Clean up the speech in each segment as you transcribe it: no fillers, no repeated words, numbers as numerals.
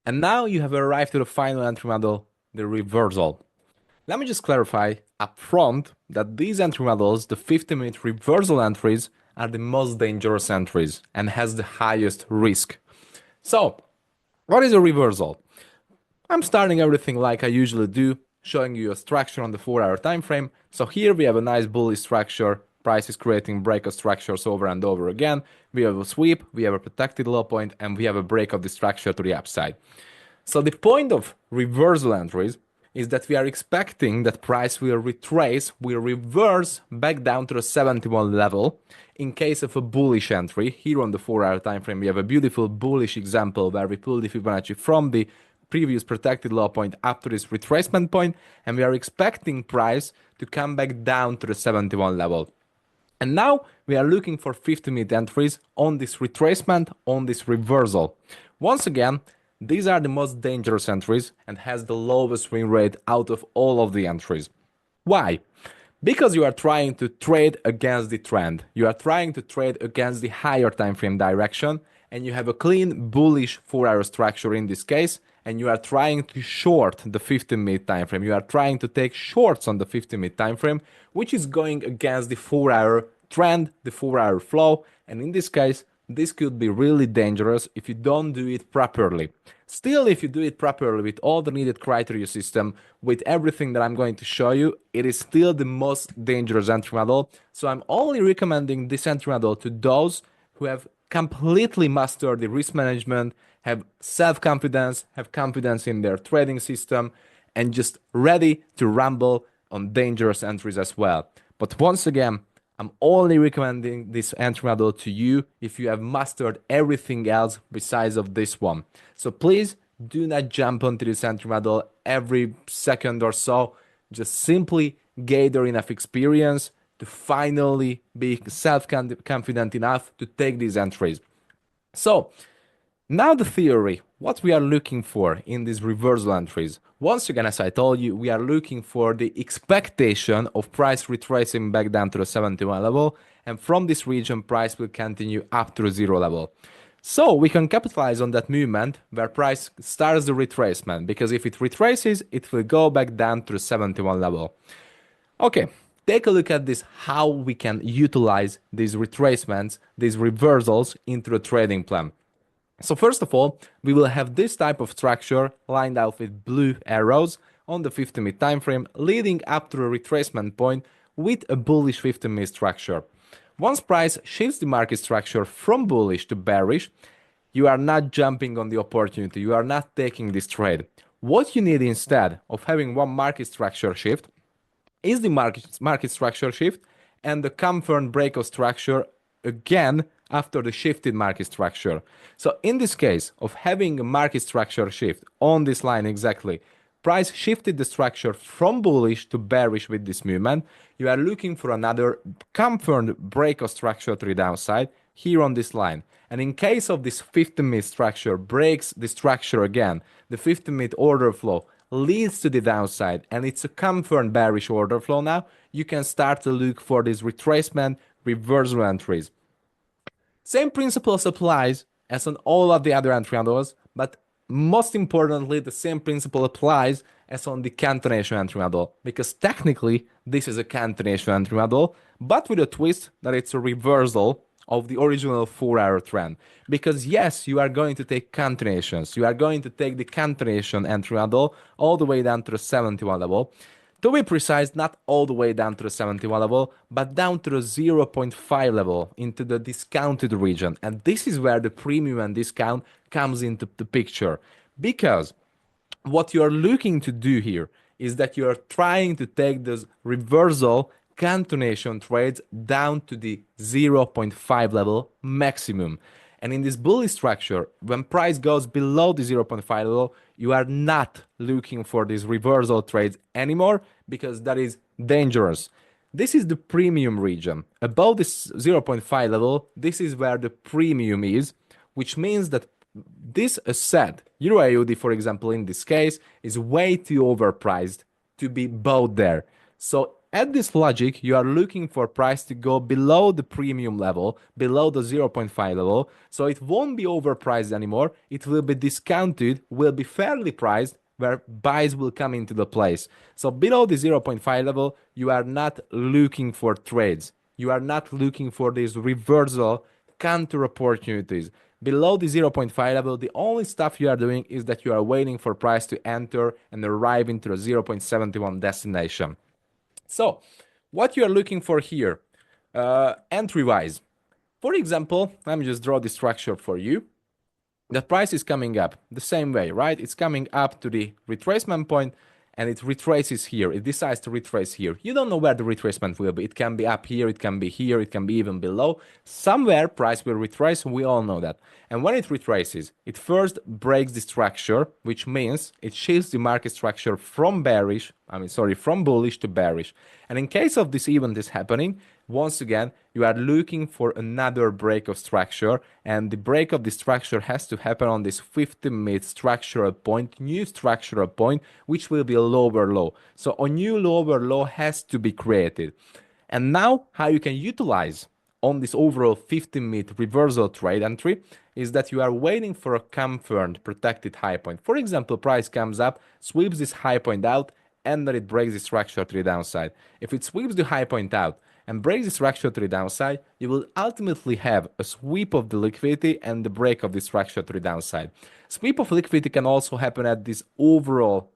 And now you have arrived to the final entry model, the reversal. Let me just clarify up front that these entry models, the 50-minute reversal entries, are the most dangerous entries and has the highest risk. So, what is a reversal? I'm starting everything like I usually do, showing you a structure on the 4-hour time frame. So here we have a nice bullish structure. Price is creating breakout structures over and over again. We have a sweep, we have a protected low point, and we have a break of the structure to the upside. So the point of reversal entries is that we are expecting that price will reverse back down to the 71 level in case of a bullish entry. Here on the 4-hour time frame, we have a beautiful bullish example where we pull the Fibonacci from the previous protected low point up to this retracement point, and we are expecting price to come back down to the 71 level. And now we are looking for 50-minute entries on this retracement, on this reversal. Once again, these are the most dangerous entries and has the lowest win rate out of all of the entries. Why? Because you are trying to trade against the trend. You are trying to trade against the higher time frame direction, and you have a clean bullish 4-hour structure in this case, and you are trying to short the 15-minute time frame. You are trying to take shorts on the 15-minute time frame, which is going against the 4-hour trend, the 4-hour flow, and in this case, this could be really dangerous if you don't do it properly. Still, if you do it properly with all the needed criteria system, with everything that I'm going to show you, it is still the most dangerous entry model. So I'm only recommending this entry model to those who have completely mastered the risk management, have self-confidence, have confidence in their trading system, and just ready to rumble on dangerous entries as well. But once again, I'm only recommending this entry model to you if you have mastered everything else besides of this one. So please do not jump onto this entry model every second or so. Just simply gather enough experience to finally be self-confident enough to take these entries. So now the theory, what we are looking for in these reversal entries. Once again, as I told you, we are looking for the expectation of price retracing back down to the 71 level, and from this region, price will continue up to the 0 level. So we can capitalize on that movement where price starts the retracement, because if it retraces, it will go back down to the 71 level. Okay, take a look at this, how we can utilize these retracements, these reversals into a trading plan. So first of all, we will have this type of structure lined out with blue arrows on the 50-minute time frame, leading up to a retracement point with a bullish 50-minute structure. Once price shifts the market structure from bullish to bearish, you are not jumping on the opportunity, you are not taking this trade. What you need instead of having one market structure shift is the market structure shift and the confirmed breakout structure again after the shifted market structure. So in this case of having a market structure shift on this line exactly, price shifted the structure from bullish to bearish with this movement. You are looking for another confirmed breakout structure to the downside here on this line. And in case of this 50-minute structure breaks the structure again, the 50-minute order flow leads to the downside and it's a confirmed bearish order flow now, you can start to look for this retracement reversal entries. Same principles applies as on all of the other entry models, but most importantly, the same principle applies as on the continuation entry model, because technically this is a continuation entry model, but with a twist that it's a reversal of the original 4-hour trend. Because yes, you are going to take continuations. You are going to take the continuation entry model all the way down to the 71 level. To be precise, not all the way down to the 71 level, but down to the 0.5 level into the discounted region. And this is where the premium and discount comes into the picture. Because what you are looking to do here is that you are trying to take this reversal continuation trades down to the 0.5 level maximum. And in this bullish structure, when price goes below the 0.5 level, you are not looking for these reversal trades anymore because that is dangerous. This is the premium region. Above this 0.5 level, this is where the premium is, which means that this asset, Euro AUD, for example, in this case, is way too overpriced to be bought there. So At this logic, you are looking for price to go below the premium level, below the 0.5 level, so it won't be overpriced anymore. It will be discounted, will be fairly priced, where buys will come into the place. So below the 0.5 level, you are not looking for trades. You are not looking for these reversal counter opportunities. Below the 0.5 level, the only stuff you are doing is that you are waiting for price to enter and arrive into the 0.71 destination. So what you are looking for here, entry-wise. For example, let me just draw the structure for you. The price is coming up the same way, right? It's coming up to the retracement point and it retraces here. It decides to retrace here. You don't know where the retracement will be. It can be up here, it can be here, it can be even below. Somewhere price will retrace, we all know that. And when it retraces, it first breaks the structure, which means it shifts the market structure from from bullish to bearish. And in case of this event is happening, once again, you are looking for another break of structure, and the break of the structure has to happen on this 50-minute structural point, new structural point, which will be a lower low. So a new lower low has to be created. And now how you can utilize on this overall 50-minute reversal trade entry is that you are waiting for a confirmed protected high point. For example, price comes up, sweeps this high point out, and then it breaks the structure to the downside. If it sweeps the high point out and breaks the structure to the downside, you will ultimately have a sweep of the liquidity and the break of the structure to the downside. Sweep of liquidity can also happen at this overall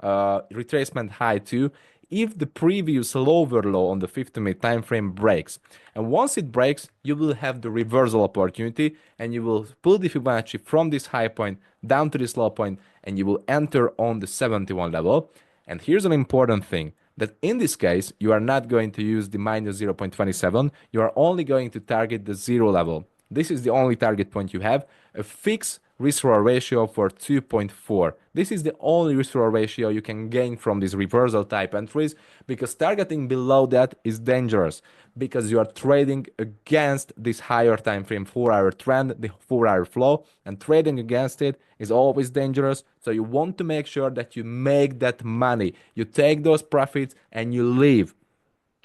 retracement high too, if the previous lower low on the 50-minute time frame breaks. And once it breaks, you will have the reversal opportunity and you will pull the Fibonacci from this high point down to this low point and you will enter on the 71 level. And here's an important thing, that in this case, you are not going to use the minus 0.27, you are only going to target the 0 level. This is the only target point you have, a fixed risk-reward ratio for 2.4. This is the only risk-reward ratio you can gain from these reversal type entries, because targeting below that is dangerous, because you are trading against this higher time frame 4-hour trend, the 4-hour flow, and trading against it is always dangerous. So you want to make sure that you make that money, you take those profits and you leave.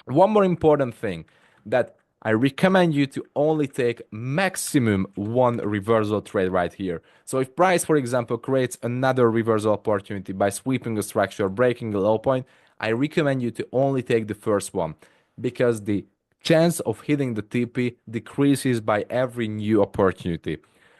One more important thing, that I recommend you to only take maximum one reversal trade right here. So if price, for example, creates another reversal opportunity by sweeping a structure, breaking a low point, I recommend you to only take the first one, because the chance of hitting the TP decreases by every new opportunity.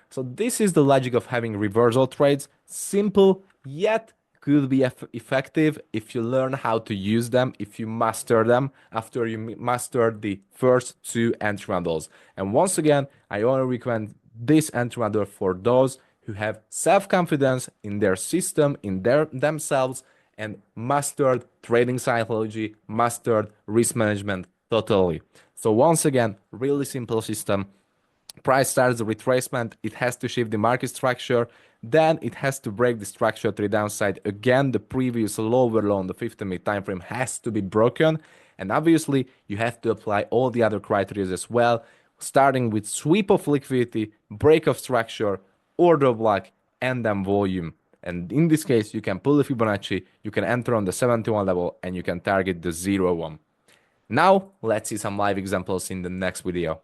So this is the logic of having reversal trades. Simple, yet could be effective if you learn how to use them, if you master them after you master the first two entry models. And once again, I only recommend this entry model for those who have self-confidence in their system, in themselves, and mastered trading psychology, mastered risk management totally. So once again, really simple system. Price starts the retracement, it has to shift the market structure, then it has to break the structure to the downside. Again, the previous lower low on the 50-minute time frame has to be broken, and obviously you have to apply all the other criteria as well, starting with sweep of liquidity, break of structure, order block, and then volume. And in this case, you can pull the Fibonacci, you can enter on the 71 level, and you can target the 0-1. Now, let's see some live examples in the next video.